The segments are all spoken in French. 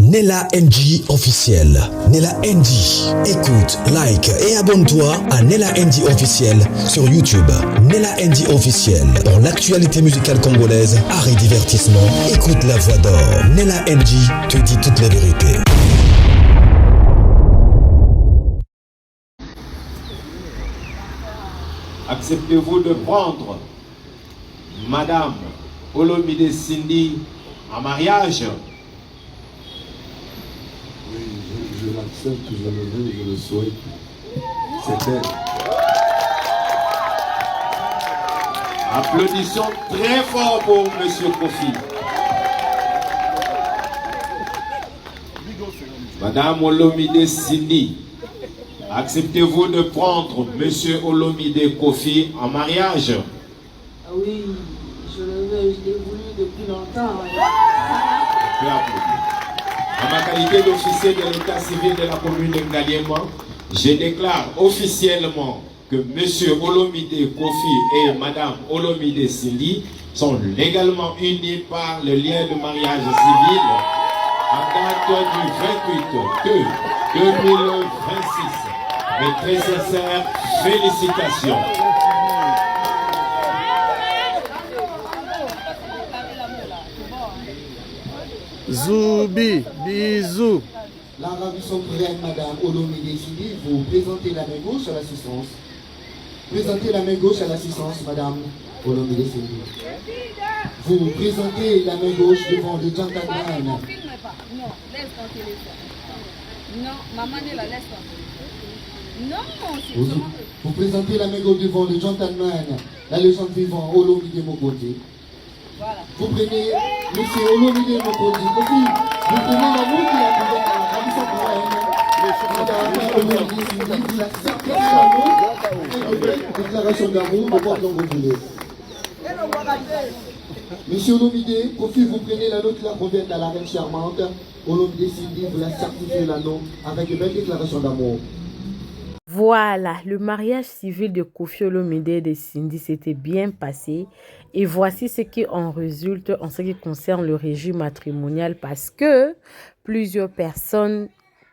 Nella NG officiel. Nella NG. Écoute, like et abonne-toi à Nella NG officiel sur YouTube. Nella NG officiel. Pour l'actualité musicale congolaise, art et divertissement, écoute la voix d'or. Nella NG te dit toute la vérité. Acceptez-vous de prendre Madame Olomide Cindy en mariage? Oui, je l'accepte, je le veux, je le souhaite. C'est elle. Applaudissons très fort pour Monsieur Kofi. Madame Olomide Cindy, acceptez-vous de prendre Monsieur Olomide Kofi en mariage? Ah oui, je le veux, je l'ai voulu depuis longtemps. Je peux applaudir. En ma qualité d'officier de l'état civil de la commune de Ngaliema, je déclare officiellement que Monsieur Olomide Kofi et Madame Olomide Cindy sont légalement unis par le lien de mariage civil en date du 28 août 2026. Mes très sincères félicitations. Zoubi, bisous. La ravissante reine Madame Olomide Cindy, vous présentez la main gauche à l'assistance. Présentez la main gauche à l'assistance, Madame Olomide Cindy. Vous présentez la main gauche devant le gentleman. Non, laisse ton téléphone. Non, maman ne la laisse pas. Non, c'est Vous présentez la main gauche devant le gentleman, la légende vivant Olomide Mokondi. Voilà. Vous prenez Monsieur Olomide Mokondi. Vous prenez la main qui a couvert à la ravissante reine. Madame Olomide Cindy, vous l'acceptez sur nous. Déclaration d'amour, de quoi donc vous voulez. Monsieur Olomide, Kofi, vous prenez la note la convienne à la reine charmante. Olomide Cindy, vous la certifiez l'anneau avec une belle déclaration d'amour. Voilà, le mariage civil de Kofi Olomide et de Cindy s'était bien passé. Et voici ce qui en résulte en ce qui concerne le régime matrimonial, parce que plusieurs personnes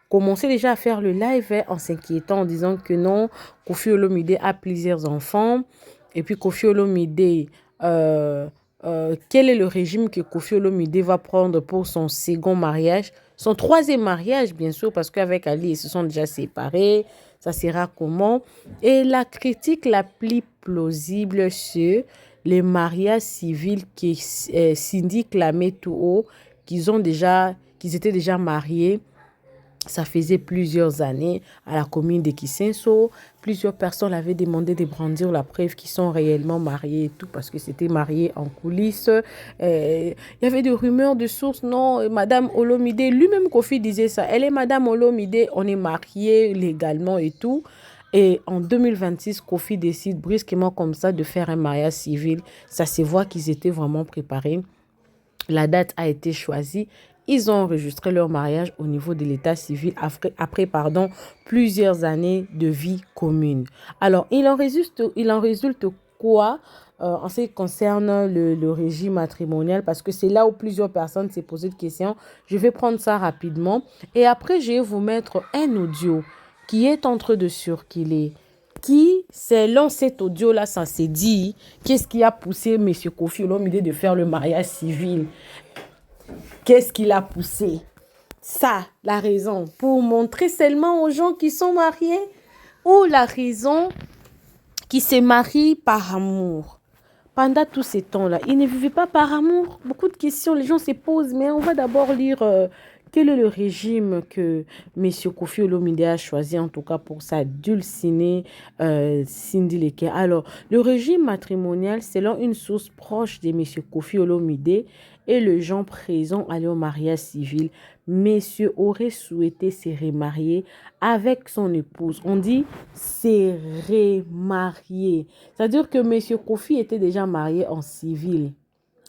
commençaient déjà à faire le live en s'inquiétant, en disant que non, Kofi Olomide a plusieurs enfants. Et puis Kofi Olomide, quel est le régime que Kofi Olomide va prendre pour son second mariage, son troisième mariage bien sûr, parce qu'avec Ali ils se sont déjà séparés, ça sera comment? Et la critique la plus plausible sur les mariages civils que Cindy clamait tout haut, qu'ils étaient déjà mariés. Ça faisait plusieurs années à la commune de Kisenso. Plusieurs personnes avaient demandé de brandir la preuve qu'ils sont réellement mariés et tout, parce que c'était marié en coulisses. Il y avait des rumeurs de sources. Non, Madame Olomide, lui-même Kofi disait ça. Elle est Madame Olomide, on est mariés légalement et tout. Et en 2026, Kofi décide brusquement comme ça de faire un mariage civil. Ça se voit qu'ils étaient vraiment préparés. La date a été choisie. Ils ont enregistré leur mariage au niveau de l'état civil après plusieurs années de vie commune. Alors, il en résulte quoi en ce qui concerne le régime matrimonial? Parce que c'est là où plusieurs personnes s'est posé de questions. Je vais prendre ça rapidement. Et après, je vais vous mettre un audio qui est en train de circuler. Qui, selon cet audio-là, ça s'est dit, qu'est-ce qui a poussé M. Kofi Olomide de faire le mariage civil? Qu'est-ce qui l'a poussé? Ça, la raison, pour montrer seulement aux gens qui sont mariés, ou la raison qui se marient par amour? Pendant tous ces temps-là, ils ne vivaient pas par amour. Beaucoup de questions, les gens se posent, mais on va d'abord lire quel est le régime que M. Kofi Olomide a choisi, en tout cas pour sa dulcinée Cindy Leke. Alors, le régime matrimonial, selon une source proche de M. Kofi Olomide, et le gens présents allaient au mariage civil, monsieur aurait souhaité se remarier avec son épouse. On dit se remarier. C'est-à-dire que monsieur Kofi était déjà marié en civil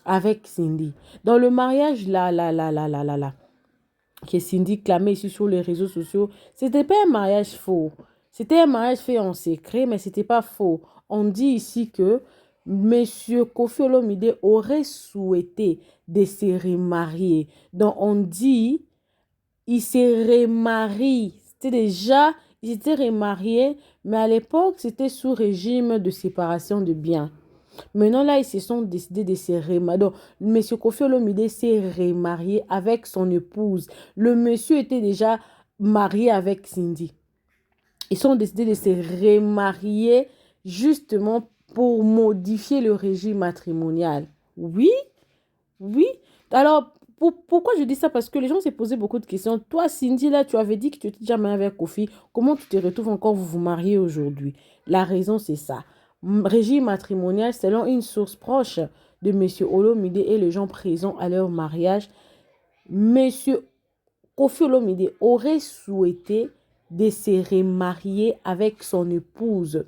avec Cindy. Dans le mariage là, que Cindy clamait ici sur les réseaux sociaux, c'était pas un mariage faux. C'était un mariage fait en secret, mais c'était pas faux. On dit ici que Monsieur Kofi Olomide aurait souhaité de se remarier. Donc on dit il se remarie. C'était déjà, ils étaient remariés, mais à l'époque, c'était sous régime de séparation de biens. Maintenant, là, ils se sont décidés de se remarier. Donc, M. Koffi Olomide s'est remarié avec son épouse. Le monsieur était déjà marié avec Cindy. Ils sont décidés de se remarier justement pour modifier le régime matrimonial. Oui, oui. Alors, pourquoi je dis ça? Parce que les gens se posaient beaucoup de questions. Toi, Cindy, là, tu avais dit que tu étais déjà mariée avec Koffi. Comment tu te retrouves encore, vous vous mariez aujourd'hui? La raison, c'est ça. Régime matrimonial, selon une source proche de M. Olomide et les gens présents à leur mariage, M. Koffi Olomide aurait souhaité de se remarier avec son épouse,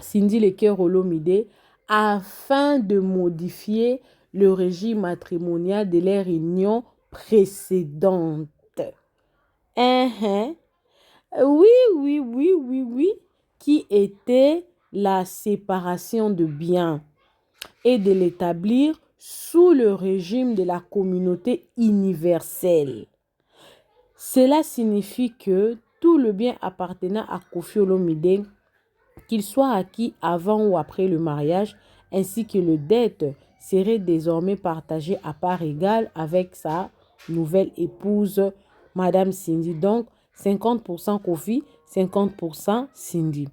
Cindy Leker Olomide, afin de modifier le régime matrimonial de leur union précédente. Oui. Qui était la séparation de biens et de l'établir sous le régime de la communauté universelle. Cela signifie que tout le bien appartenant à Koffi Olomide, qu'il soit acquis avant ou après le mariage, ainsi que le dette, serait désormais partagé à part égale avec sa nouvelle épouse, Madame Cindy. Donc, 50% Koffi, 50% Cindy.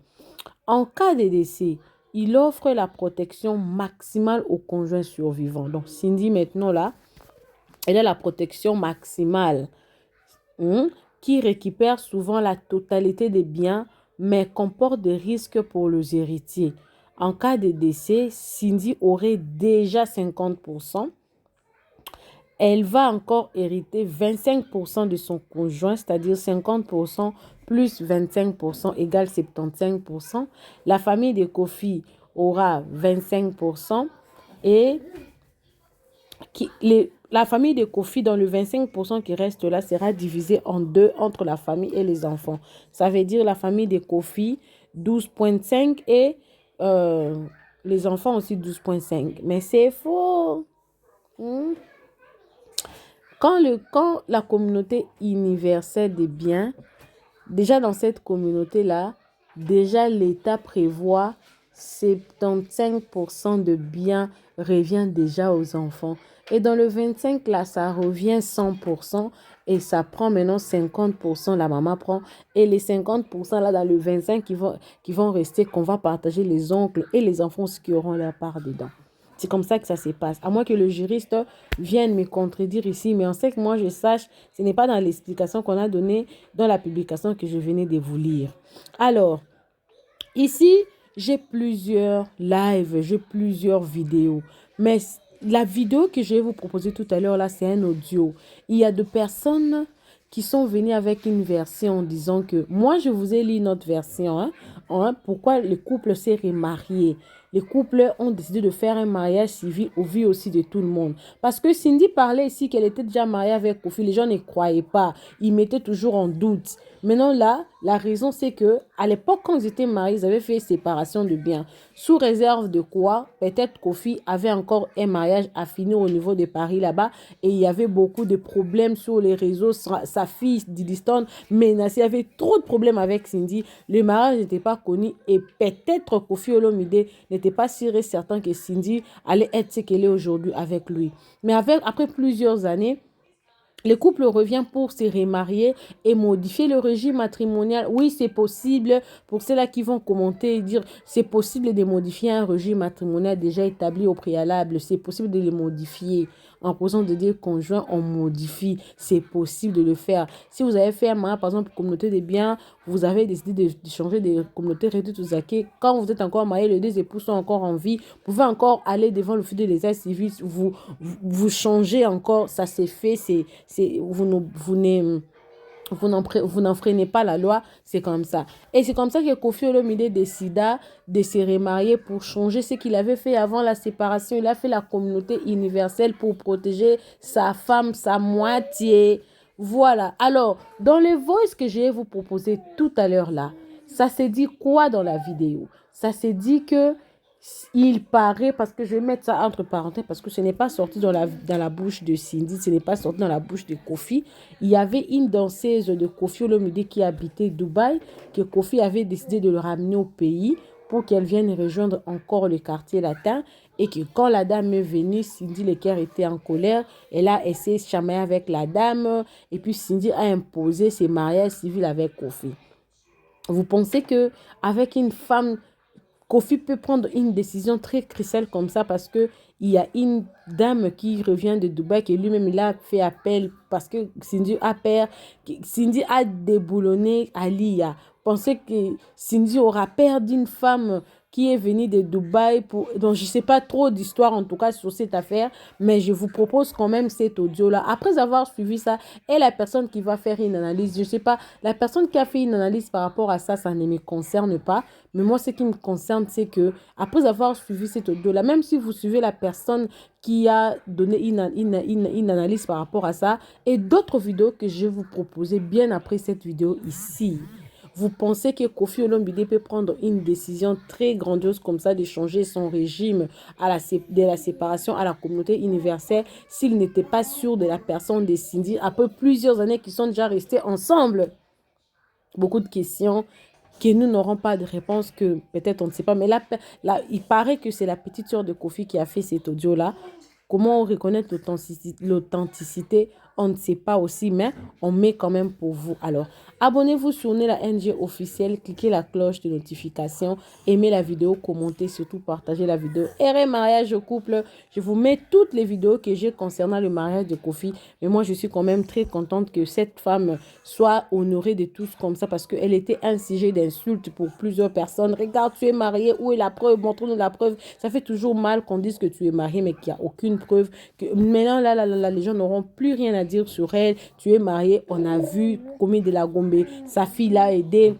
En cas de décès, il offre la protection maximale au conjoint survivant. Donc, Cindy, maintenant, là, elle a la protection maximale qui récupère souvent la totalité des biens, mais comporte des risques pour les héritiers. En cas de décès, Cindy aurait déjà 50%. Elle va encore hériter 25% de son conjoint, c'est-à-dire 50% plus 25% égale 75%. La famille de Koffi aura 25% et la famille de Koffi, dans le 25% qui reste là, sera divisée en deux entre la famille et les enfants. Ça veut dire la famille de Koffi, 12,5 et les enfants aussi 12,5. Mais c'est faux. Quand la communauté universelle des biens, déjà dans cette communauté-là, déjà l'État prévoit 75% de biens revient déjà aux enfants. Et dans le 25, là, ça revient 100% et ça prend maintenant 50%, la maman prend. Et les 50% là, dans le 25 qui vont rester, qu'on va partager les oncles et les enfants qui auront leur part dedans. C'est comme ça que ça se passe. À moins que le juriste vienne me contredire ici, mais on sait que moi je sache, ce n'est pas dans l'explication qu'on a donnée dans la publication que je venais de vous lire. Alors, ici, j'ai plusieurs lives, j'ai plusieurs vidéos. Mais la vidéo que je vais vous proposer tout à l'heure, là, c'est un audio. Il y a 2 personnes qui sont venues avec une version en disant que moi, je vous ai lu notre version. Pourquoi le couple s'est remarié? Les couples ont décidé de faire un mariage civil au vu aussi de tout le monde. Parce que Cindy parlait ici qu'elle était déjà mariée avec Koffi. Les gens ne croyaient pas. Ils mettaient toujours en doute. Maintenant là, la raison c'est que à l'époque quand ils étaient mariés, ils avaient fait séparation de biens. Sous réserve de quoi? Peut-être Koffi avait encore un mariage à finir au niveau de Paris là-bas. Et il y avait beaucoup de problèmes sur les réseaux. Sa fille, Didi Stone, menacée. Il y avait trop de problèmes avec Cindy. Le mariage n'était pas connu. Et peut-être Koffi Olomide n'était pas sûr et certain que Cindy allait être ce qu'elle est aujourd'hui avec lui. Mais après plusieurs années, le couple revient pour se remarier et modifier le régime matrimonial. Oui, c'est possible. Pour ceux-là qui vont commenter et dire c'est possible de modifier un régime matrimonial déjà établi au préalable. C'est possible de le modifier. En posant de dire conjoint, on modifie. C'est possible de le faire. Si vous avez fait un mariage, par exemple, communauté des biens, vous avez décidé de changer de communauté réduite aux acquis. Quand vous êtes encore marié, les 2 époux sont encore en vie. Vous pouvez encore aller devant l'office de l'état civil. Vous changez encore. Ça s'est fait. Vous n'enfreignez pas la loi, c'est comme ça. Et c'est comme ça que Koffi Olomide décida de se remarier pour changer ce qu'il avait fait avant la séparation. Il a fait la communauté universelle pour protéger sa femme, sa moitié. Voilà. Alors, dans les voices que je vais vous proposer tout à l'heure là, ça s'est dit quoi dans la vidéo? Ça s'est dit que il paraît, parce que je vais mettre ça entre parenthèses, parce que ce n'est pas sorti dans la bouche de Cindy, ce n'est pas sorti dans la bouche de Kofi. Il y avait une danseuse de Koffi Olomide qui habitait Dubaï, que Kofi avait décidé de le ramener au pays pour qu'elle vienne rejoindre encore le quartier latin, et que quand la dame est venue, Cindy Leclerc était en colère. Elle a essayé de se chamailler avec la dame, et puis Cindy a imposé ses mariages civils avec Kofi. Vous pensez que avec une femme, Kofi peut prendre une décision très cruciale comme ça, parce que il y a une dame qui revient de Dubaï, qui lui-même il a fait appel parce que Cindy a déboulonné Alia. Pensez que Cindy aura perdu une femme qui est venue de Dubaï donc je ne sais pas trop d'histoire en tout cas sur cette affaire, mais je vous propose quand même cet audio-là. Après avoir suivi ça, et la personne qui va faire une analyse, je ne sais pas, la personne qui a fait une analyse par rapport à ça, ça ne me concerne pas. Mais moi, ce qui me concerne, c'est que après avoir suivi cet audio-là, même si vous suivez la personne qui a donné une analyse par rapport à ça, et d'autres vidéos que je vais vous proposer bien après cette vidéo ici, vous pensez que Koffi Olomide peut prendre une décision très grandiose comme ça de changer son régime de la séparation à la communauté universelle s'il n'était pas sûr de la personne de Cindy après plusieurs années qu'ils sont déjà restés ensemble? Beaucoup de questions que nous n'aurons pas de réponse, que peut-être on ne sait pas. Mais là, il paraît que c'est la petite sœur de Kofi qui a fait cet audio-là. Comment reconnaître l'authenticité, on ne sait pas aussi, mais on met quand même pour vous. Alors, abonnez-vous sur Nella NG officiel, cliquez la cloche de notification, aimez la vidéo, commentez, surtout partagez la vidéo. RR mariage au couple, je vous mets toutes les vidéos que j'ai concernant le mariage de Kofi. Mais moi, je suis quand même très contente que cette femme soit honorée de tous comme ça, parce qu'elle était un sujet d'insulte pour plusieurs personnes. Regarde, tu es marié, où est la preuve? Montre-nous la preuve. Ça fait toujours mal qu'on dise que tu es marié, mais qu'il n'y a aucune preuve. Que maintenant, là, les gens n'auront plus rien à dire sur elle. Tu es marié, on a vu Komi de la Gombe, sa fille l'a aidé.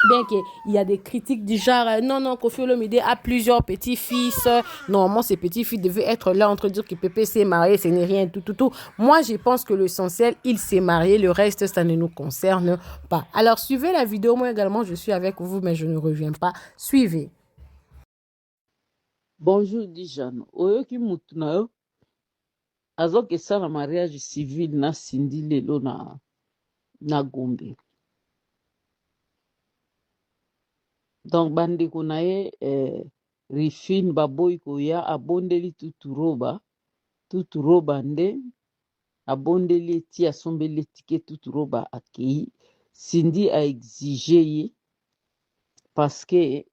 Bien qu'il y a des critiques du genre, non, Koffi Olomide a plusieurs petits-fils. Normalement, ces petits-fils devaient être là entre dire que Pépé s'est marié, ce n'est rien, tout. Moi, je pense que l'essentiel, il s'est marié. Le reste, ça ne nous concerne pas. Alors, suivez la vidéo. Moi également, je suis avec vous, mais je ne reviens pas. Suivez. Bonjour, Dijan. Oyoki mutu na yo azokesala mariage civil na Cindy lelo na Gombe. Donc bandeko na ye Rifine baboyi koya abondeli tutu roba nde abondeli eti asombeli etike tutu roba akei. Cindy a exigé ye parce que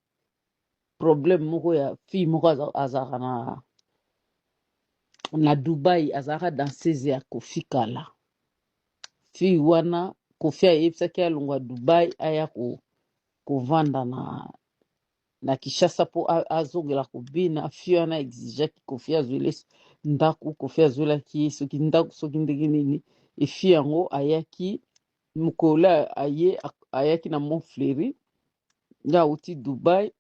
problème moko ya fille moko azaka na Dubai, azaka danseuse ya Kofi kala. Fille wana Kofi ayebisaki alongwa Dubai aya kovanda na Kinshasa po azongela kobina. Fille wana exigaki Kofi azwele ndaku, Kofi azwelaki soki ndaku soki ndenge nini. E fille yango ayaki mukola ayaki na Montfleury nga uti Dubai,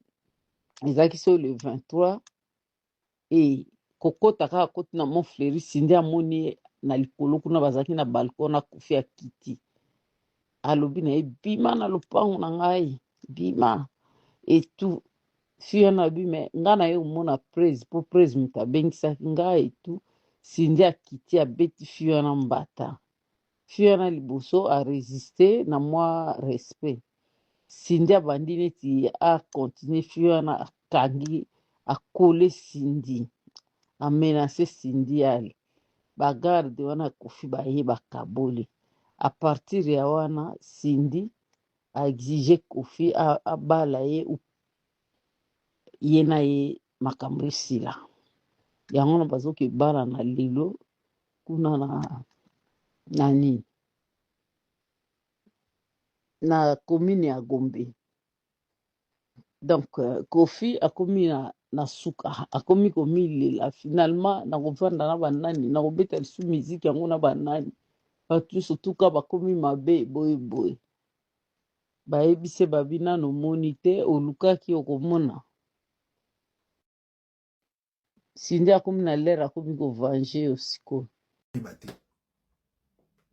ezaki so le 23 et kokota kaka koti na Montfleury. Cindy amoni na likolo kuna bazaki na balcon na Kofi akiti alobi na ye bima na lopango na ngai bima et tout. Fille na bi me nga na ye omona praise po praise mutu abengisaki ngai et tout. Cindy akiti abeti fille na mbata. Fille na liboso a résister na mwa respect. Cindy abandi neti a continue. Fille na akangi akole Cindy, a menacé Cindy ali bagarde wana Kofi baye bakaboli. A partir ya wana Cindy a exigé Kofi abala ye ye na ye makambo esila. Yango na bazoki bala na lelo kuna na commune ya Gombe. Donc Kofi akomi na suka, akomi komilela finalement na kovanda na banani, na kobeta lisu musique yango na banani. Batu surtout ka bakomi mabe boye. Bayebise babina no monite olukaki okomona. Cindy akomi na l'air akomi ko venger osiko.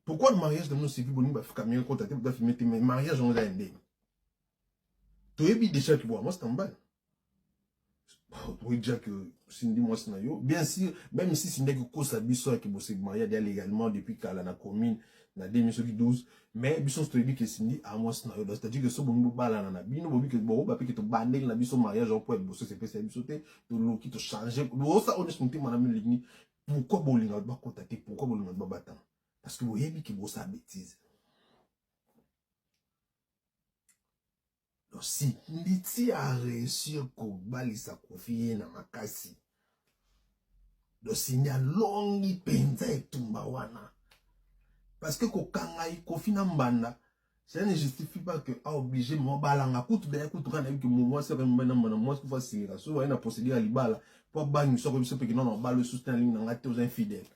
Pourquoi le mariage de mon civil boni ba fika mieux contacter ba filmer mais mariage on l'a endé. Tu es bien déjà qui boit moi c'est en bas. Oui, déjà que Cindy moi c'est yo. Bien sûr, même si Cindy que cause sa biso qui bosse marié légalement depuis qu'elle a la commune na 2012, mais biso se dit que Cindy à moi c'est yo. C'est-à-dire que so bon bala na bino bobi que bon ba que to bandel na biso mariage pour bosse c'est c'est biso te to lo qui to changer. Lo ça on est monté madame ligni. Pourquoi bolinga ba contacter? Pourquoi bolinga ba battant? Parce que vous voyez que bossa bêtise. Donc si Nditi a réussi à balisa confier na makasi. Donc si y a longi penza et tumbawana. Parce que kokanga yi kofina mbanda, ça ne justifie pas que a obligé mon balanga kutu derrière kutu kana que moi c'est vraiment mbana moi ce qu'il faut c'est so va na procédure à libala pour bagni so comme ça que non ba le soutien ligne na ngate aux infidèles.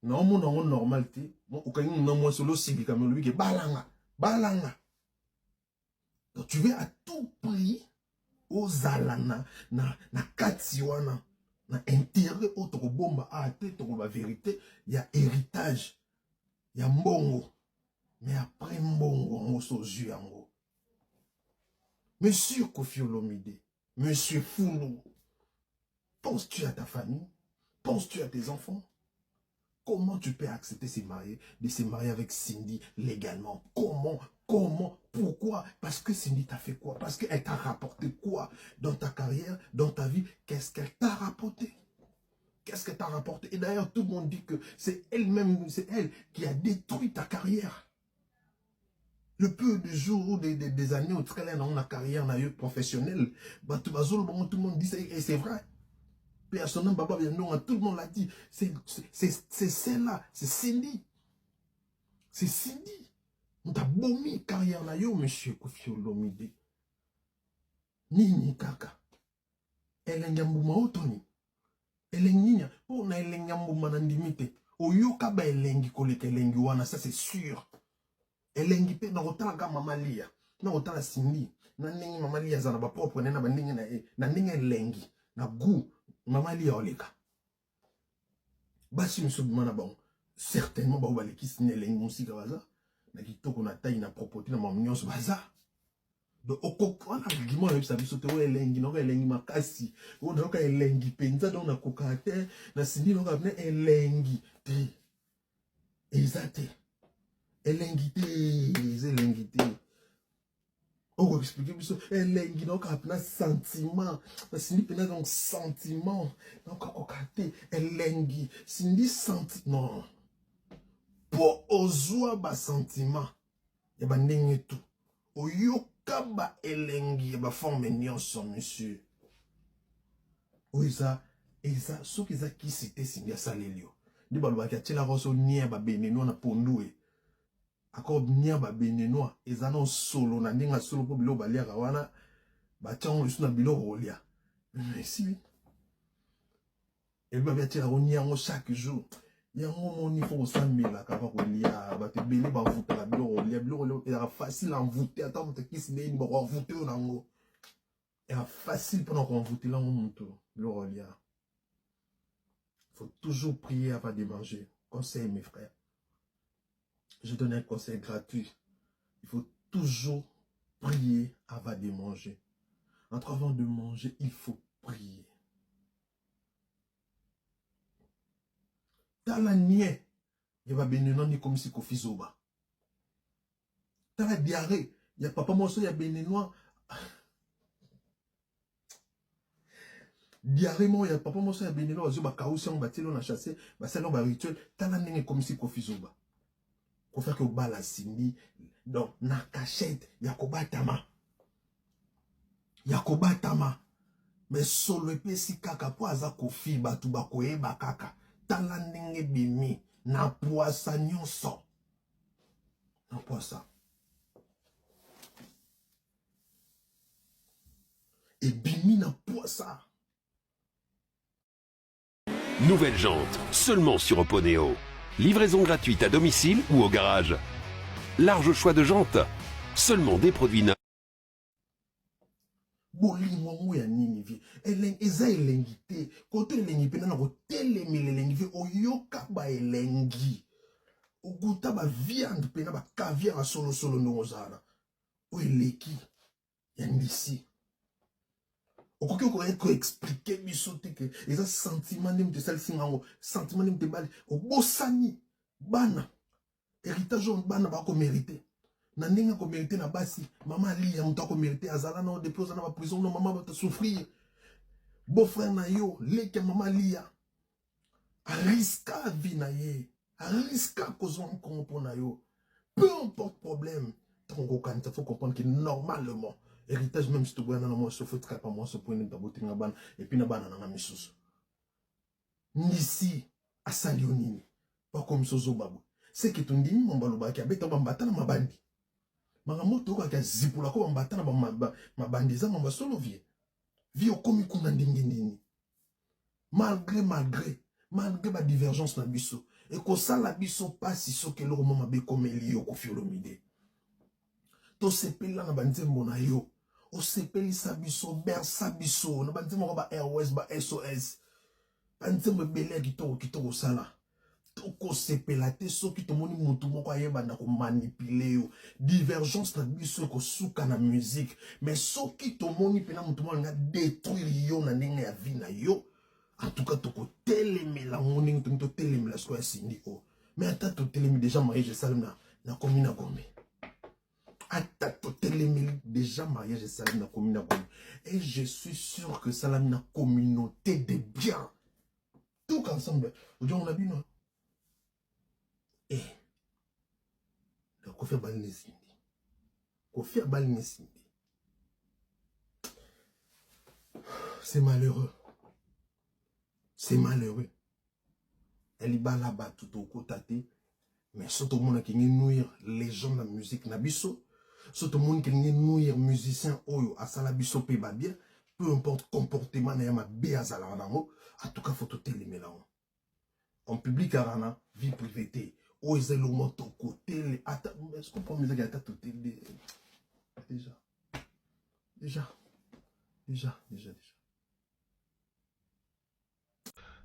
Non mon normalité, mon okangi non moi solo sigi comme lui que balanga. Donc tu veux à tout prix aux alana na katiwana na intérêt autre bomba à tête la vérité, il y a héritage, il y a mbongo. Mais après mbongo on se joue en gros. Monsieur Kofi Olomide, monsieur Foulou, penses-tu à ta famille? Penses-tu à tes enfants? Comment tu peux accepter de se marier avec Cindy légalement? Comment? Pourquoi? Parce que Cindy t'a fait quoi? Parce qu'elle t'a rapporté quoi dans ta carrière, dans ta vie? Qu'est-ce qu'elle t'a rapporté? Qu'est-ce qu'elle t'a rapporté? Et d'ailleurs, tout le monde dit que c'est elle-même, c'est elle qui a détruit ta carrière. Le peu de jours ou des années où tu as dans la carrière professionnelle, bah, tout le monde dit et c'est vrai. Personne tout le monde l'a dit. C'est celle-là, c'est Cindy. C'est Cindy. On t'a bombé carrière là, yo, monsieur Kofi Olomide. Nini kaka. Elle est nyambouma otoni. Elle est nina. On a elle est nyambouma nandimite. Oyoka ba elengi koleka elengi wana, ça c'est sûr. Elengi pe na otala ka mamalia. Na otala Cindy. Na ningi mamalia zana ba propre na ba ningi na ningi elengi. Na goût. Mamalia oleka. Basi monsieur Bimana bon. Certainement ba obaleki signé elengi musika baza. Na kitoko na taille na propreté na mamnyos baza. Donc au comprendre argument avec sa biso te elengi no elengi makasi. O donc elengi penza donc na kokate na Cindy no ka venir elengi te. Exacte. Elengi te. On va expliquer biso elengi no ka na sentiment. Na Cindy pena donc sentiment. Donc kokate elengi Cindy senti non. Pour ozwa ba sentiment ya ba ndenge tout oyoka ba elengi ya ba forme nyonso monsieur oisa eza soki eza ki c'était Cindy Salelio ndi balobaki atila roso nia ba beneno na pondue akord nia ba beneno eza no solo na ndinga solo po bilo baliaka wana ba tiango isu na bilo rolia mais si elle va atila nia chaque jour. Il y a un moment où il faut que la facile à envoûter. Attends, il facile pour envoûter là. Il faut toujours prier avant de manger. Conseil, mes frères. Je donne un conseil gratuit. Il faut toujours prier avant de manger. Avant de manger, il faut prier. Tala nie, il va bénénon ni comme si Kofi Zoba. Tala diarrhée, il y a papa monso, il y a bénénois. Diarrhée, il y a papa monso, il y a bénénois, il y a kaousi, on va tirer, on a chassé, bah c'est l'homme rituel. Tala nie comme si Kofi Zoba. Qu'on fait que bala Cindy, donc na cachette, Yakobatama. Mais solo epesi kaka po aza Kofi batu bakoyeba kaka. Tala ndenge bimi na poisa nyonso. Na poisa. Et bimi na poisa. Nouvelle jante, seulement sur Oponeo. Livraison gratuite à domicile ou au garage. Large choix de jantes, seulement des produits neufs. Bolingo ya nini vi eza elengi te kote elengi pena na kotelemela elengi vi oyoka ba elengi oguta ba viande pena ba caviar solo ndongo zala o eleki ya ndisi okoki ko expliquer biso te que eza sentiment ndem te salisi ngango sentiment ndem te bali obosani bana héritage on bana ba ko mériter na ndenge ko mériter na basi mama ali ya muta ko mériter azala na depuis na ba prison no mama ba te souffrir beau-frère na yo leke mama lia ariska vie na ye ariska kozwa nkongo mpo na yo peu importe problème tongo kanisa faut comprendre que normalement héritage même si tu vois dans moi se faut pas moi ce point de botte na bana et puis na bana na misusu nisi asali onini pas comme sozo babu c'est que ton dimi mbalo ba ki abeta bambata na mabandi manga moto ka zipula ko bambata na mabandi za mamba solo vie okomi kuna ndenge nini malgré ba divergence na biso et ko sala biso pasi soki lo mama be komeli yo Koffi Olomide to sepela na banzembo na yo o sepelisa biso bersa biso na banzembo ba Airways ba SOS banzembo bele kitoko sala toko sepela te soki to moni mutu moko ayeba na ko manipuler yo divergence na biso ko suka na musique mais soki to moni pena mutu moko nga détruire yo na ndenge ya vie na yo en tout cas toko telemela ngoni to telemela sko ya Cindy o mais ata to telemi déjà mariage salam na commune na Gombe ata to telemi déjà mariage salam na commune na Gombe et je suis sûr que salam na communauté de bien tout ensemble on a bien et le Koffi Abalini Cindy Koffi Abalini Cindy c'est malheureux. C'est malheureux. Elle y va là-bas tout au côté. Mais surtout le monde qui nuire les gens de la musique nabiso. Surtout le monde qui nuire musicien oyo asala biso pe ba bien. Peu importe comportement na yama be azala nango. En tout cas faut tout les là. En public arana vie privée. O ezelo moto côté est-ce qu'on peut musique à tout déjà.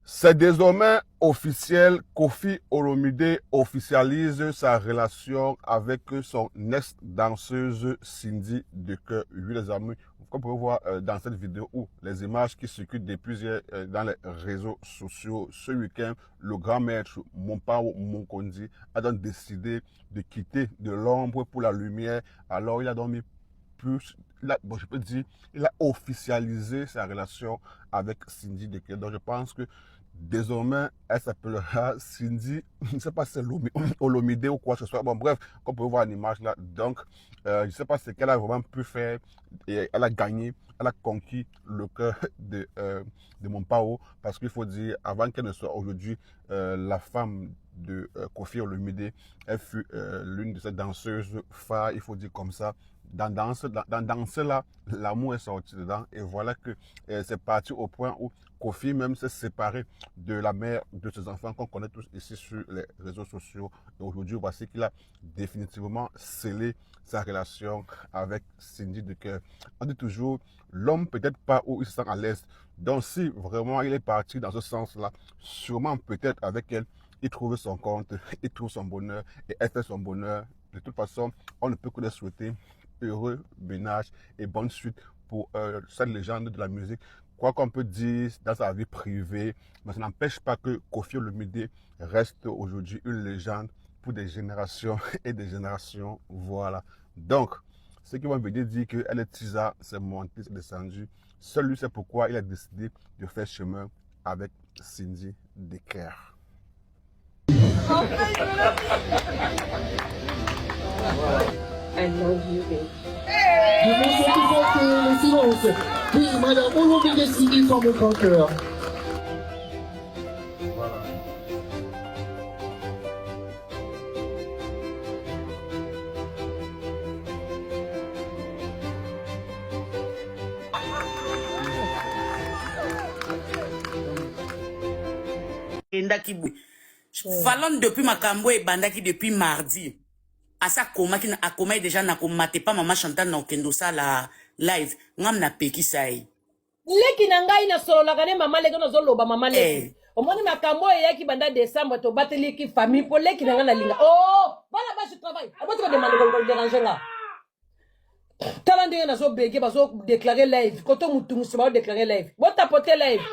C'est désormais officiel, Koffi Olomide officialise sa relation avec son ex-danseuse Cindy de Cœur. Oui les amis, comme vous pouvez voir dans cette vidéo ou les images qui circulent depuis dans les réseaux sociaux, ce week-end, le grand maître Mompao Monkondi a donc décidé de quitter de l'ombre pour la lumière. Alors il a donc mis plus, je peux dire, il a officialisé sa relation avec Cindy de Cœur. Donc je pense que désormais, elle s'appellera Cindy, je ne sais pas si c'est Olomide ou quoi que ce soit. Bon, bref, comme vous pouvez voir l'image là. Donc, je ne sais pas ce qu'elle a vraiment pu faire. Et elle a gagné, elle a conquis le cœur de Mompao. Parce qu'il faut dire, avant qu'elle ne soit aujourd'hui la femme de Koffi Olomide, elle fut l'une de ces danseuses phares, il faut dire comme ça. Dans danser là, l'amour est sorti dedans. Et voilà que c'est parti au point où Koffi même s'est séparé de la mère de ses enfants qu'on connaît tous ici sur les réseaux sociaux. Et aujourd'hui, voici qu'il a définitivement scellé sa relation avec Cindy de Cœur. On dit toujours, l'homme peut-être pas où il se sent à l'aise. Donc si vraiment il est parti dans ce sens-là, sûrement peut-être avec elle, il trouve son compte, il trouve son bonheur et elle fait son bonheur. De toute façon, on ne peut que les souhaiter heureux ménage et bonne suite pour cette légende de la musique. Quoi qu'on peut dire dans sa vie privée, mais ça n'empêche pas que Koffi Olomide reste aujourd'hui une légende pour des générations et des générations. Voilà. Donc, ce qui m'a veut dire qu'elle est tisa, c'est monté, c'est descendu. Seul lui, c'est pourquoi il a décidé de faire chemin avec Cindy de Cœur. I love you, baby. Je vous présenter le silence. Oui, Madame Olomide Cindy from le grand cœur. Voilà. Fallon depuis Makambo et Bandaki depuis mardi. Asa koma ki a koma déjà na ko mate pas maman Chantal na okendo ça la live ngam na peki sai. Leki na ngai na solo la kane maman leki no zolo ba maman leki. Omoni Makambo e yaki banda décembre to bateli ki famille pour leki na nga na linga. Oh, voilà ba je travaille. Abo tu vas demander ko déranger là. Tala ndenge nazo bege bazo déclarer live. Koto mutungu se ba déclarer live. Bo tapoter live.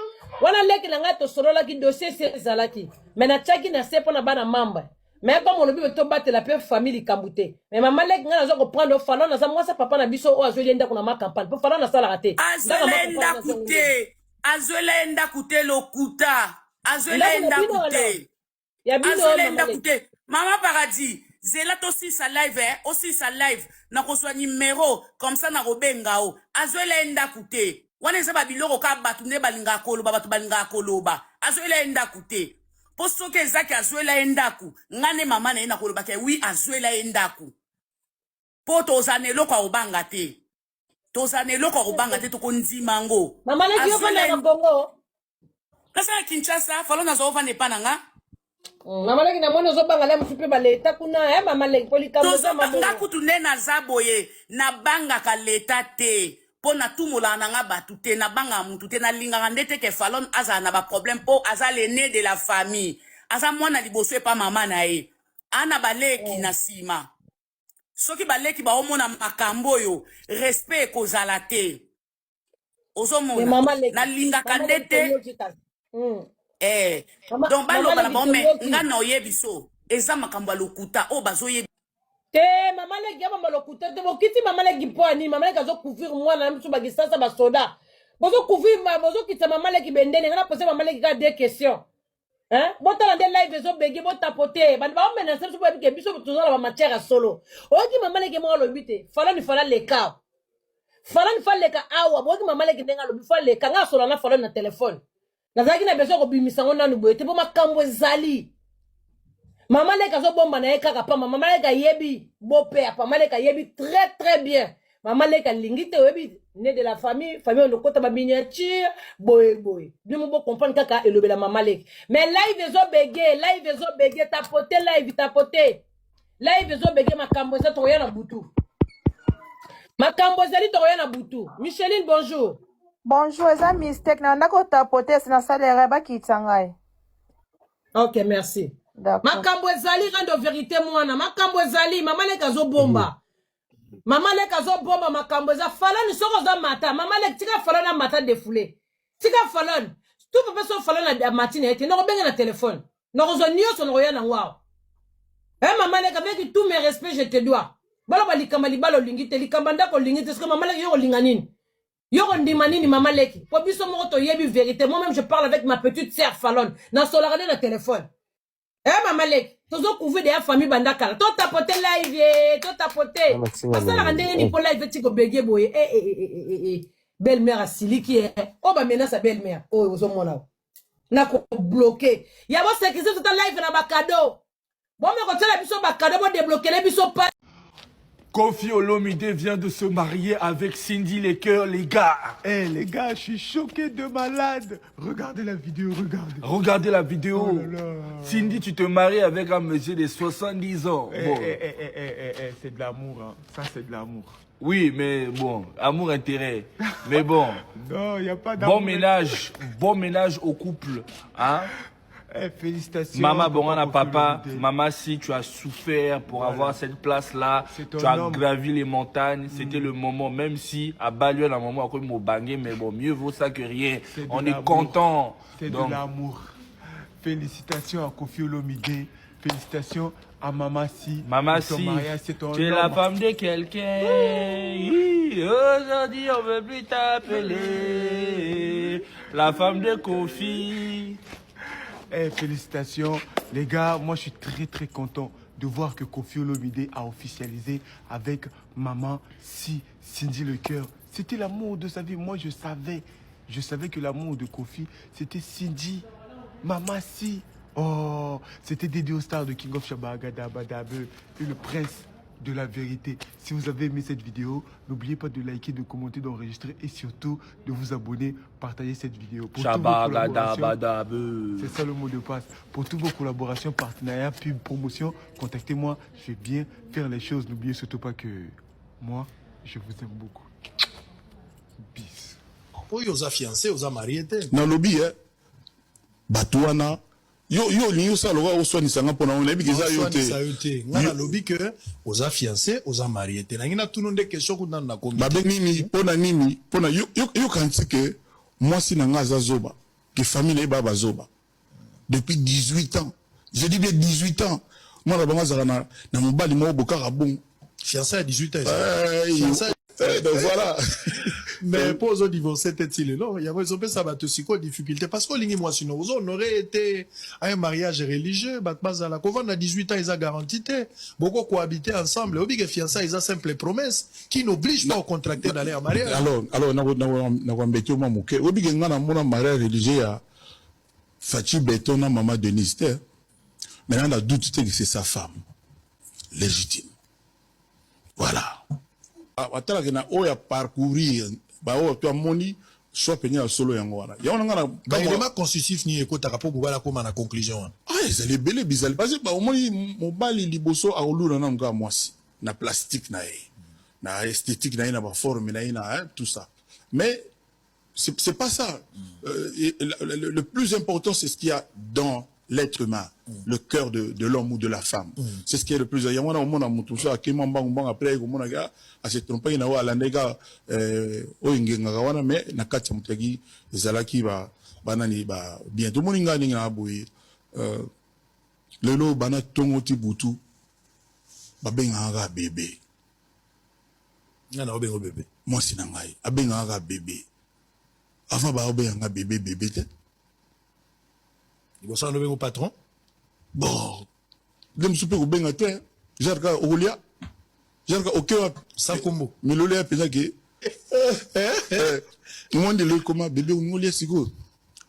Wana leki na nga to solola ki dossier sezalaki. Mais na tchaki na sepo na bana mamba. Mais comme on le veut to battre la paix famille kambuté. Mais maman leki nga nazo ko prendre falon na za moi sa papa na biso o azweli nda kuna ma campagne. Po falon na sala raté. Azwela kute. Azwela kute lokuta. Azwela kute. Azwela kute. Maman Paradis. Zela aussi sa live, aussi sa live. Na koswa numéro, comme ça na robengao. Azwela enda kute. Wane zeba biloko ka batu ne balinga koloba, batu balinga koloba. Azwela enda kute. Posto ke zaki azwela endaku. Ngane mama na enda koloba ke oui azwela endaku. Po tozane loko obanga te. Tozane loko obanga te to konzi mango. Mama na kiyo pa na Congo. Kasa Kinshasa, falo na zo va ne pananga. Mama leki na mwana zobanga le mfupe ba leta kuna mama leki polikambo za mabo. Ngakutu ne na zaboye na banga ka leta te. Po na tumola na nga batu te na banga mutu te na linga ndete ke falon aza na ba problème po aza l'aîné de la famille. Aza mwana liboso pa mama na ye. Ana baleki na sima. Soki baleki ba omona makambo yo respect kozala te. Ozomona na linga kandete. Donc baloba la bombe nga na oyebiso eza makambo ya lokuta o bazoye te mama leki ya mama lokuta te bokiti mama leki po ani mama leki azo couvrir mwana na mtu bagisasa ba soda bozo couvrir bozo kita mama leki bendene ngana poser mama leki ka deux questions botala nde live ezo bege botapote bandi ba omena se so ke biso tuzala ba matière solo oki mama leki mo lobite fala ni fala leka awa boki mama leki ndenga lobi fala leka nga solo na fala na téléphone. Nazaki na beso ko bimisa ngona nu boye te bo makambo ezali. Mama leka zo bomba na eka pa mama leka yebi bo père mama leka yebi très bien. Mama leka lingite webi né de la famille on kota ba miniature boye. Bien mo bo comprendre kaka elobela mama leka. Mais live ezo bege tapoter live ezo bege makambo za to na butu. Makambo zali to na butu. Micheline bonjour. Bonjour, eza mistake na ndako tapoter na salaire ba kitsangai. OK, merci. Makambo ezali rando vérité mwana, makambo ezali mama leka zo bomba. Mama leka zo bomba makambo eza falani soko za mata, mama leka tika falana mata défoulé. Tika falani. Tout papa so falana na matine ete no benga na téléphone. No zo nyoso no yana ngwa. Mama leka avec tout mes respects je te dois. Bala ba likamba libalo lingite likamba ndako lingite parce que mama leka yo linga nini. Yoko ndimanini mama leki. Po biso moko to yebi vérité. Moi-même je parle avec ma petite sœur Fallon. Na solarade na téléphone. Mama leki. Tozo couvrir de la famille bandakala. To tapote live. To tapote. Asa la rande ni po live tiko bege boye. Belle-mère a siliki. Oh ba mena sa belle-mère. Oh ozo mona. Na ko bloqué. Ya bo sécurité tout live na ba cadeau. Bon me ko tela biso ba cadeau bo débloquer les biso pas. Koffi Olomide vient de se marier avec Cindy Lecoeur, les gars. Les gars, je suis choqué de malade. Regardez la vidéo, regardez. Regardez la vidéo. Oh là là. Cindy, tu te maries avec un monsieur de 70 ans. C'est de l'amour, hein. Ça, c'est de l'amour. Oui, mais bon, amour-intérêt. Mais bon. Non, il n'y a pas d'amour. Bon ménage au couple. Hein? Félicitations. Maman, bon, papa, maman, si tu as souffert pour avoir cette place-là, tu as gravi les montagnes, c'était le moment, même si à Balio, à un moment, on m'a bangé, mais bon, mieux vaut ça que rien. On est content. C'est de l'amour. Félicitations à Koffi Olomide. Félicitations à Maman Si. Maman Si, tu es la femme de quelqu'un. Aujourd'hui, on ne veut plus t'appeler la femme de Koffi. Félicitations les gars, moi je suis très content de voir que Koffi Olomide a officialisé avec Maman Si, Cindy Lecoeur. C'était l'amour de sa vie, moi je savais que l'amour de Koffi c'était Cindy, Maman Si. Oh, c'était dédié aux stars de King of Shabagada et le prince de la vérité. Si vous avez aimé cette vidéo, n'oubliez pas de liker, de commenter, d'enregistrer et surtout de vous abonner, partager cette vidéo. Pour toutes vos collaborations, c'est ça le mot de passe. Pour toutes vos collaborations, partenariats, pub, promotion, contactez-moi. Je vais bien faire les choses. N'oubliez surtout pas que moi, je vous aime beaucoup. Bis. Oui, aux fiancés, aux mariés. Dans le lobby, Batouana, Yo ça le roi au soin nisanga pour na on a bigeza yo te. Ngana lobby que aux a fiancé, aux a marié. Te na ngina tout monde question ko na comité. Ba nini pona yo kanti que moi si na ngaza zoba que famille na baba zoba depuis 18 ans. Je dis bien 18 ans. Moi na banga zaka na mobali mo bokara bon. Fiancé à 18 ans. Donc voilà. Mais pour eux divorcer, t'es-il non? Il y a ils ont fait ça, bah, te difficulté. Parce que l'ingé, moi, sinon, on aurait été à un mariage religieux, bah, à la couvent, à 18 ans, ils ont garanti, beaucoup cohabiter ensemble. Obi que fiançailles, ils ont simple promesse, qui n'oblige pas au contracter d'aller en mariage. Alors, n'a mbété au mamouké. Obi que n'a mon mariage religieux à Fachi Beton, maman de Nister. Maintenant, on a doute que c'est sa femme. Légitime. Voilà. Attends, il y a un parcourir. Bah, tu as moni, soit peigné à solo yangwana. Il y a un élément constitutif ni écoute à pour voir comme en conclusion. Ah, c'est les belles bizarres. Parce que, bah, au moins, mon bal, il liboso à olu na nga moi si. Na plastique na na esthétique na forme na tout ça. Mais, c'est pas ça. Le plus important, c'est ce qu'il y a dans l'être humain, le cœur de l'homme ou de la femme. C'est ce qui est le plus. Il y a un moment où tout ça, qui m'en bang après, comme on a à se tromper, na wa la nega, ngagawana, mais na kati mutagi, zalaki ba banani ba bien. Tout le monde inga ninga aboué. Le lo bana tongoti butu, ba benga bébé. Nana obengo bébé. Moi c'est nangai, abenga bébé. Avant ba obenga bébé te. Il va s'en lever au patron. Bon, dem souper au bengateur, jarga olia, jarga aucun sans combo. Mais le lait pesa que moi de le comment bébé ou lait sigo.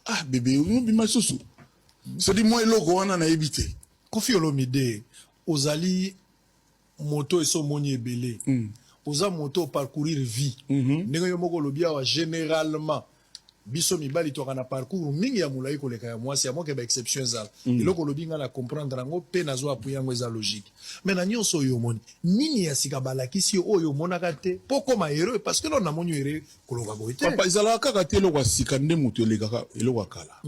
Ah bébé ou bima soso. C'est dit moi logo wana na éviter. Kofi Olomide ozali moto et son moni belé. Oza moto parcourir vie. Ndenge yo moko lobia wa généralement biso mibali to kana parcours mingi ya mulai ko leka ya mwasi ya moke ba exception za eloko lobinga na comprendre ngo pe nazo apuya ngo eza logique mais na nyonso yo moni nini ya sika balakisi oyo monaka te poko ma heureux parce que na monyo heureux ko loka ko ite papa izala kaka te eloko sika nde muto eleka eloko akala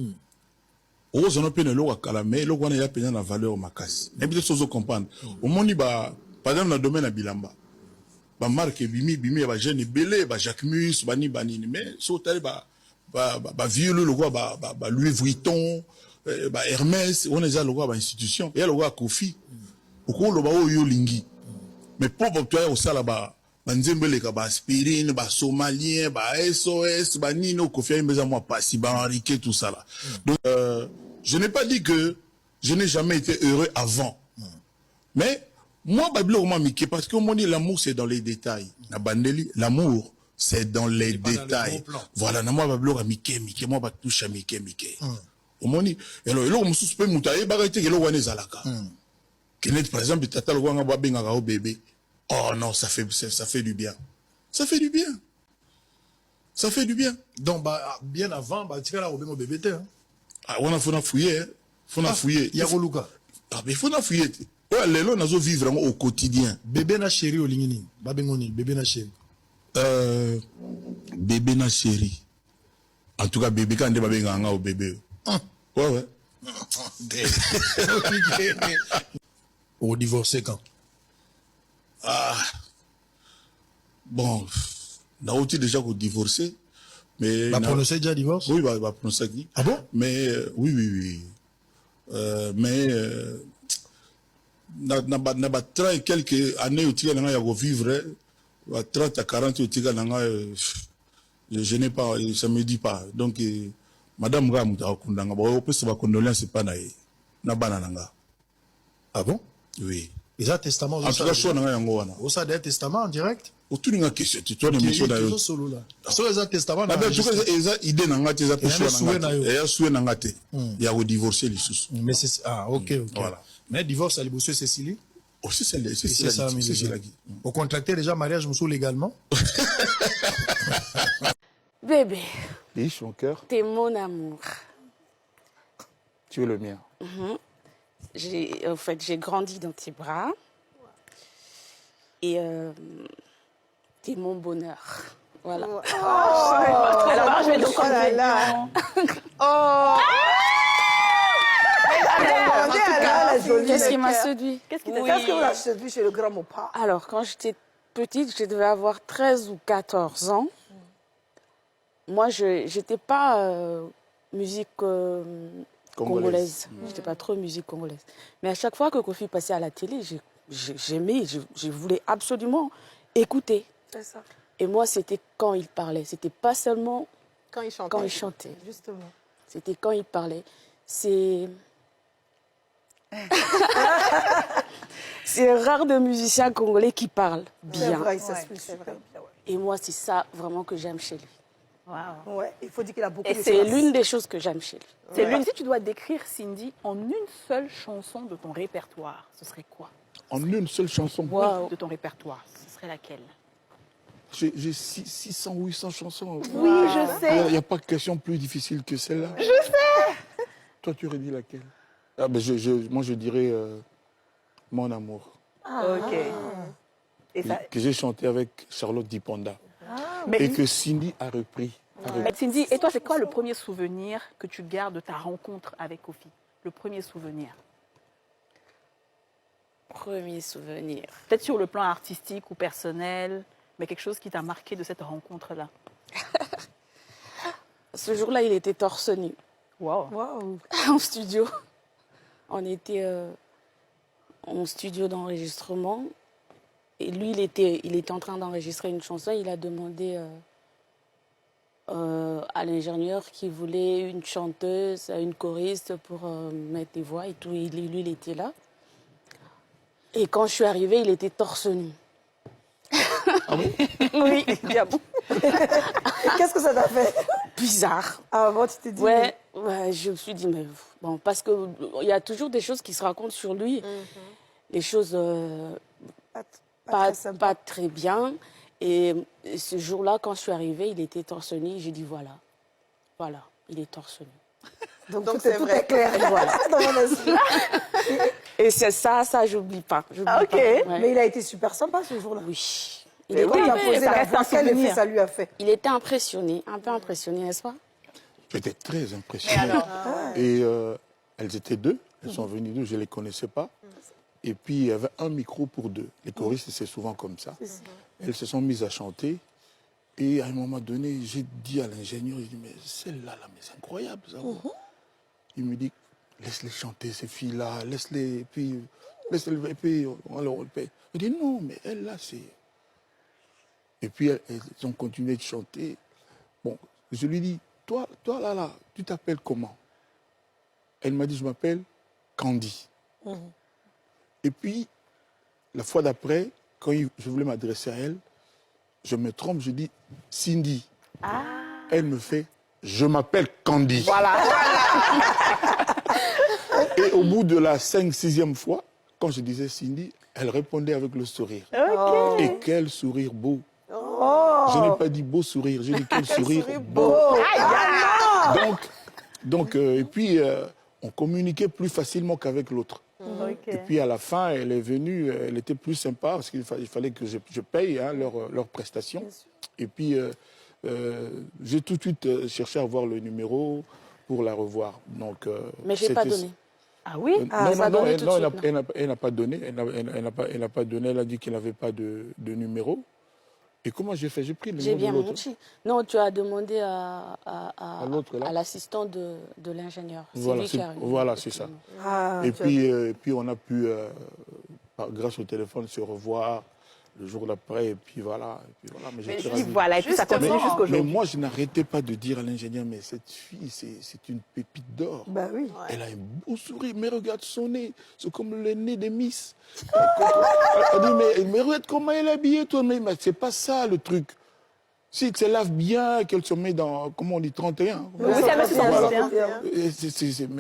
ozo no pene eloko akala mais eloko wana ya pena na valeur makasi et puis sozo comprendre au moni ba par exemple na domaine na bilamba ba marque bimi ba jeune belé ba Jacques Mus bani mais so tali ba vieux le roi Louis Vuitton Hermès on est déjà le roi institution et le roi Kofi au le roi yo lingi mais pour toi au sala nzembele ka aspirine somalien SOS nino Kofi a moi pas si Henrique tout ça là donc je n'ai pas dit que je n'ai jamais été heureux avant mais moi bablo parce que mon dit l'amour c'est dans les détails na bandeli l'amour c'est dans les détails. Voilà, na moi bablo mike moi ba touche mike. Au moni, elo musu pe mutaye ba rete elo wane zalaka. Kenet par exemple tata lo wanga ba benga au bébé. Oh non, ça fait du bien. Ça fait du bien. Ça fait du bien. Donc bah bien avant ba tika au bébé te. Ah on a fouiller, fouiller. Ya koluka. Ah mais faut na fouiller. Ouais, lelo nazo vivre au quotidien. Bébé na chéri o lingini. Ba bengoni bébé na chéri. Bébé na chéri. En tout cas, bébé quand on est babé au bébé. Ouais. Au divorcer quand? Ah. Bon. On a aussi déjà divorcé. Mais. Va prononcer déjà divorce? Oui, va prononcer. Ah bon? Mais, oui. Mais, n'a pas très quelques années où tu as vivre. 30 à 40 je n'ai pas, ça me dit pas. Donc, Madame Ram, on peut se faire condoléances, c'est pas naïe. Na banananga. Ah bon? Oui. Ils ont testament. En tout cas, je suis ça des testaments en direct? Autour d'une question, tu as des missions d'ailleurs. Solo là. So ils ont testament. En tout cas, ils ont idée n'angate, ils ont souhait n'angate. Il y a divorcé les sous. Mais c'est ok. Voilà. Mais divorce à l'iboussé Cécilie? Aussi, c'est ça. Vous contractez déjà mariage monsieur légalement? Bébé. Oui, mon cœur. T'es mon amour. Tu es le mien. J'ai grandi dans tes bras. Et t'es mon bonheur. Voilà. Alors moi, je vais donc là. Qu'est-ce qui m'a séduit? Qu'est-ce que vous a séduit chez le grand Mopa? Alors, quand j'étais petite, je devais avoir 13 ou 14 ans. Moi, je n'étais pas musique congolaise. Je n'étais pas trop musique congolaise. Mais à chaque fois que Kofi passait à la télé, j'aimais, je voulais absolument écouter. C'est ça. Et moi, c'était quand il parlait. C'était pas seulement quand il chantait. Quand il chantait. Justement. C'était quand il parlait. C'est... C'est rare de musiciens congolais qui parlent bien. C'est vrai, il s'exprime super bien. Et moi, c'est ça vraiment que j'aime chez lui. Wow. Ouais, il faut dire qu'il a beaucoup Et de c'est classe. l'une des choses que j'aime chez lui. C'est l'une. Si tu dois décrire Cindy en une seule chanson de ton répertoire, ce serait quoi? En une seule chanson? Oui, de ton répertoire, ce serait laquelle? J'ai 600 ou 800 chansons. Oui, je sais. Il n'y a pas de question plus difficile que celle-là. Je sais. Toi, tu aurais dit laquelle? Ah, ben moi, je dirais Mon amour. Ok. Et ça... Que j'ai chanté avec Charlotte Dipanda. Mais... Et que Cindy a repris. Cindy, et toi, c'est quoi le premier souvenir que tu gardes de ta rencontre avec Kofi? Le premier souvenir? Premier souvenir. Peut-être sur le plan artistique ou personnel, mais quelque chose qui t'a marqué de cette rencontre-là. Ce jour-là, il était torse nu. Wow. En studio. On était en studio d'enregistrement. Et lui, il était en train d'enregistrer une chanson. Il a demandé à l'ingénieur qui voulait une chanteuse, une choriste pour mettre des voix et tout. Et lui, il était là. Et quand je suis arrivée, il était torse nu. Ah bon? Oui, bien bon. Qu'est-ce que ça t'a fait? Bizarre. Ah bon, tu t'es dit... Ouais, je me suis dit, mais bon, parce qu'il y a toujours des choses qui se racontent sur lui. Les choses pas très bien. Et ce jour-là, quand je suis arrivée, il était torse nu. J'ai dit, voilà, il est torse nu. Donc tout est clair. Voilà. Dans mon esprit. Et c'est ça, j'oublie pas. Ah, ok. Ouais. Mais il a été super sympa ce jour-là. Oui. Il a posé la voix. Quel effet ça lui a fait? Il était impressionné, un peu impressionné, n'est-ce pas? J'étais très impressionné. Et elles étaient deux. Elles sont venues deux, je ne les connaissais pas. Et puis, il y avait un micro pour deux. Les choristes, c'est souvent comme ça. Elles se sont mises à chanter. Et à un moment donné, j'ai dit à l'ingénieur, j'ai dit, mais celle-là, mais c'est incroyable, ça. Il me dit, laisse-les chanter, ces filles-là, laisse-les, et puis on leur paye. Je dis, non, mais elle, là, c'est... Et puis, elles ont continué de chanter. Bon, je lui dis, toi, là, tu t'appelles comment? Elle m'a dit, je m'appelle Candy. Et puis, la fois d'après, quand je voulais m'adresser à elle, je me trompe, je dis Cindy. Elle me fait, je m'appelle Candy. Voilà. Et au bout de la 5e, 6e fois, quand je disais Cindy, elle répondait avec le sourire. Okay. Et quel sourire beau. Je n'ai pas dit beau sourire, j'ai dit quel sourire beau. Donc, et puis, on communiquait plus facilement qu'avec l'autre. Et puis à la fin, elle est venue, elle était plus sympa parce qu'il fallait que je paye leurs prestations. Et puis, j'ai tout de suite cherché à avoir le numéro pour la revoir. Donc, mais je n'ai pas donné. Ah oui? Non, elle n'a pas donné. Elle n'a pas donné, elle a dit qu'elle n'avait pas de numéro. Et comment j'ai fait? J'ai pris le nom de l'autre. Non, tu as demandé à l'assistant de l'ingénieur. Voilà, c'est ça. Et puis, on a pu, grâce au téléphone, se revoir le jour d'après. Et puis voilà. Et puis ça continue jusqu'aujourd'hui. Mais moi, je n'arrêtais pas de dire à l'ingénieur, mais cette fille, c'est une pépite d'or. Ben oui. Elle a un beau sourire, mais regarde son nez. C'est comme le nez des Miss. Elle dit, mais regarde comment elle est habillée, toi. Mais c'est pas ça, le truc. Si elle lave bien, qu'elle se met dans, comment on dit, 31. Oui, c'est 31.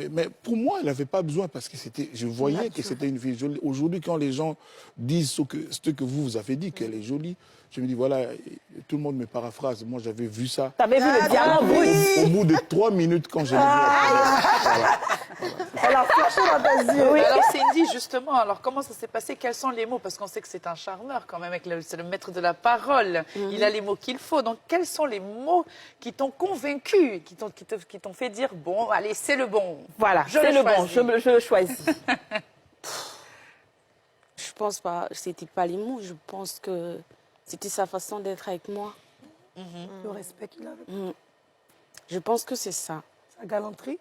Mais pour moi, elle n'avait pas besoin parce que je voyais que c'était une fille jolie. Aujourd'hui, quand les gens disent ce que vous avez dit, qu'elle est jolie, je me dis, voilà, tout le monde me paraphrase. Moi, j'avais vu ça. T'avais vu le diamant brut. Au bout de 3 minutes, quand j'ai vu voilà. Elle a flashé dans tes yeux. Oui. Alors Cindy, justement, alors comment ça s'est passé? Quels sont les mots? Parce qu'on sait que c'est un charmeur quand même, c'est le maître de la parole. Il a les mots qu'il faut. Donc quels sont les mots qui t'ont convaincu, qui t'ont fait dire bon, allez, c'est le bon. Voilà, c'est le bon, je le choisis. Je pense pas, c'était pas les mots, je pense que c'était sa façon d'être avec moi. Le respect qu'il avait. Je pense que c'est ça. Sa galanterie.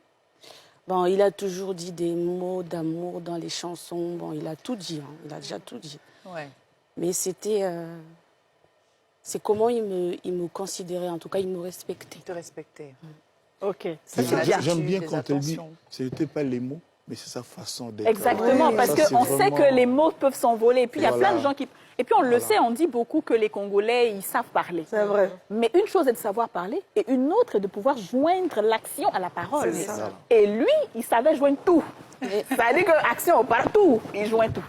Bon, il a toujours dit des mots d'amour dans les chansons. Bon, il a tout dit, hein. Il a déjà tout dit. Ouais. Mais c'était... c'est comment il me considérait, en tout cas, il me respectait. Il te respectait. Ok. J'aime bien quand elle dit, ce n'était pas les mots, mais c'est sa façon d'être. Exactement, parce qu'on sait que les mots peuvent s'envoler. Et puis, il y a Voilà. plein de gens qui... Et puis, on le sait, on dit beaucoup que les Congolais, ils savent parler. C'est vrai. Mais une chose est de savoir parler et une autre est de pouvoir joindre l'action à la parole. C'est ça. Et lui, il savait joindre tout. Ça veut dire que action partout, il joint tout.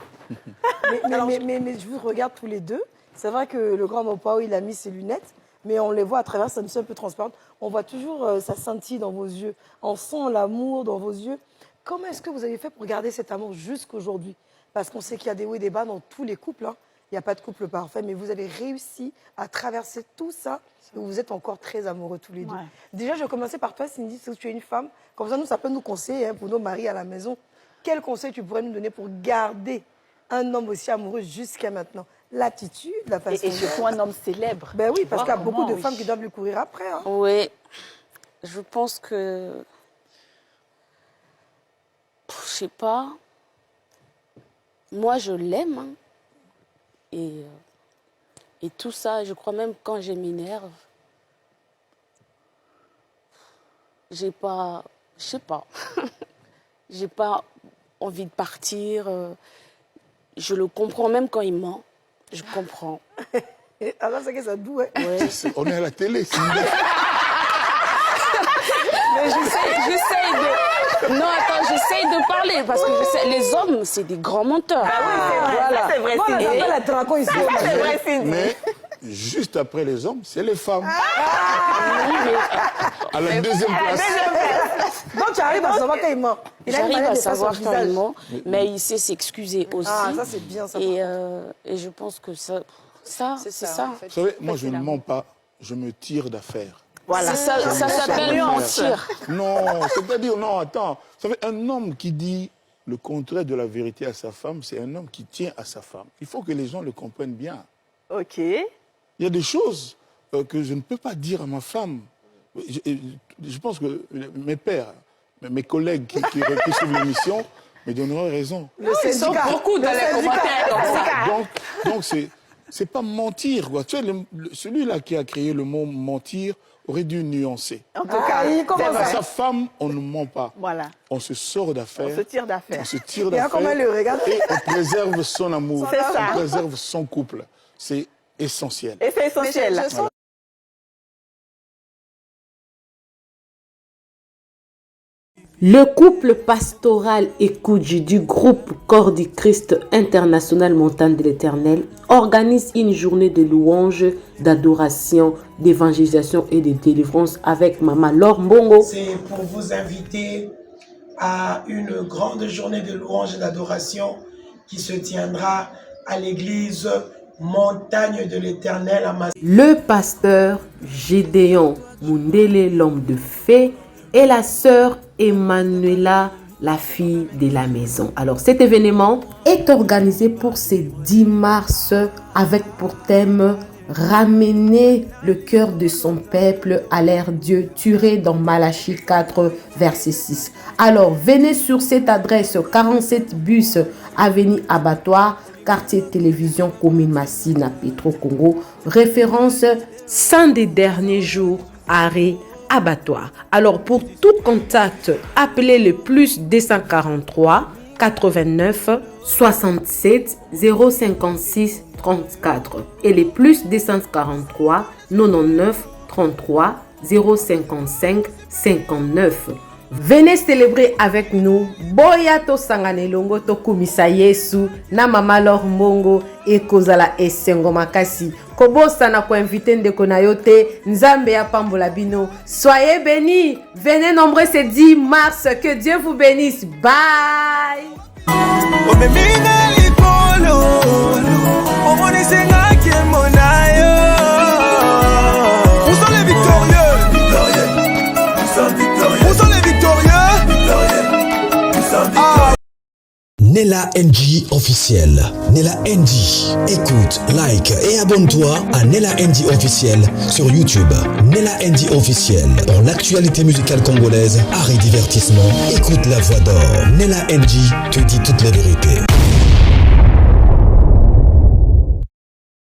mais je vous regarde tous les deux. C'est vrai que le grand Mopao, il a mis ses lunettes, mais on les voit à travers, ça nous est un peu transparente. On voit toujours sa scintille dans vos yeux. On sent l'amour dans vos yeux. Comment est-ce que vous avez fait pour garder cet amour jusqu'aujourd'hui? Parce qu'on sait qu'il y a des hauts et des bas dans tous les couples. Hein. Il n'y a pas de couple parfait, mais vous avez réussi à traverser tout ça et vous êtes encore très amoureux tous les deux. Ouais. Déjà, je vais commencer par toi, Cindy, si tu es une femme. Comme ça, nous, ça peut nous conseiller pour nos maris à la maison. Quel conseil tu pourrais nous donner pour garder un homme aussi amoureux jusqu'à maintenant? L'attitude, la façon Et surtout un homme célèbre. Ben oui, parce qu'il y a beaucoup de femmes qui doivent lui courir après. Hein. Oui, je pense que... Je sais pas. Moi, je l'aime. Hein. Et tout ça, je crois même quand je m'énerve, j'ai pas... Je sais pas. J'ai pas envie de partir. Je le comprends même quand il ment. Je comprends. Alors, c'est que ça doux, hein? Ouais. On est à la télé, c'est Mais j'essaye de... Non, attends, j'essaye de parler parce que les hommes, c'est des grands menteurs. Ah oui, voilà. c'est vrai. Moi, on appelle la dragon ici. C'est vrai, Cindy. Mais juste après les hommes, c'est les femmes. À la deuxième place. Donc, tu arrives à savoir quand il ment. J'arrive à savoir quand il ment, mais il sait s'excuser aussi. Ah, ça, c'est bien, ça. Et je pense que ça c'est ça. Vous savez, moi, je ne mens pas, je me tire d'affaire. Voilà. Ça s'appelle mentir. Non, c'est-à-dire, non, attends. Vous savez, un homme qui dit le contraire de la vérité à sa femme, c'est un homme qui tient à sa femme. Il faut que les gens le comprennent bien. Ok. Il y a des choses que je ne peux pas dire à ma femme. Je pense que mes pères, mes collègues qui suivent l'émission me donneront raison. Ils sont beaucoup dans les commentaires comme ça. Donc c'est pas mentir, quoi. Tu sais, celui-là qui a créé le mot mentir aurait dû nuancer. En tout cas, à sa femme, on ne ment pas. Voilà. On se sort d'affaire. On se tire d'affaire. On se tire d'affaire. Et on préserve son amour. C'est ça. On préserve son couple. C'est essentiel. Et c'est essentiel. Voilà. Le couple pastoral Ekoudji du groupe Corps du Christ International Montagne de l'Éternel organise une journée de louange, d'adoration, d'évangélisation et de délivrance avec Maman Laure Mbongo. C'est pour vous inviter à une grande journée de louange et d'adoration qui se tiendra à l'église Montagne de l'Éternel à Massy. Le pasteur Gédéon Mundele, l'homme de fée, et la sœur Emmanuela, la fille de la maison. Alors cet événement est organisé pour ce 10 mars avec pour thème ramener le cœur de son peuple à l'ère Dieu, tiré dans Malachie 4 verset 6. Alors venez sur cette adresse 47 bus avenue Abattoir, quartier télévision commune Massina Petro Congo, référence 100 des derniers jours, arrêt Abattoir. Alors pour tout contact, appelez le plus 243 89 67 056 34 et les plus 243 99 33 055 59. Venez célébrer avec nous. Boya to sangane longo to kumisa Yesu na mama Lor Mbongo e kozala esengo makasi. Kobosa na ko inviter ndeko na yote Nzambe ya pambola bino. Soyez bénis. Venez nombreux ce 10 mars. Que Dieu vous bénisse. Bye. Nella NG officiel. Nella NG. Écoute, like et abonne-toi à Nella NG officiel sur YouTube. Nella NG officiel. Pour l'actualité musicale congolaise, art et divertissement, écoute la voix d'or. Nella NG te dit toutes les vérités.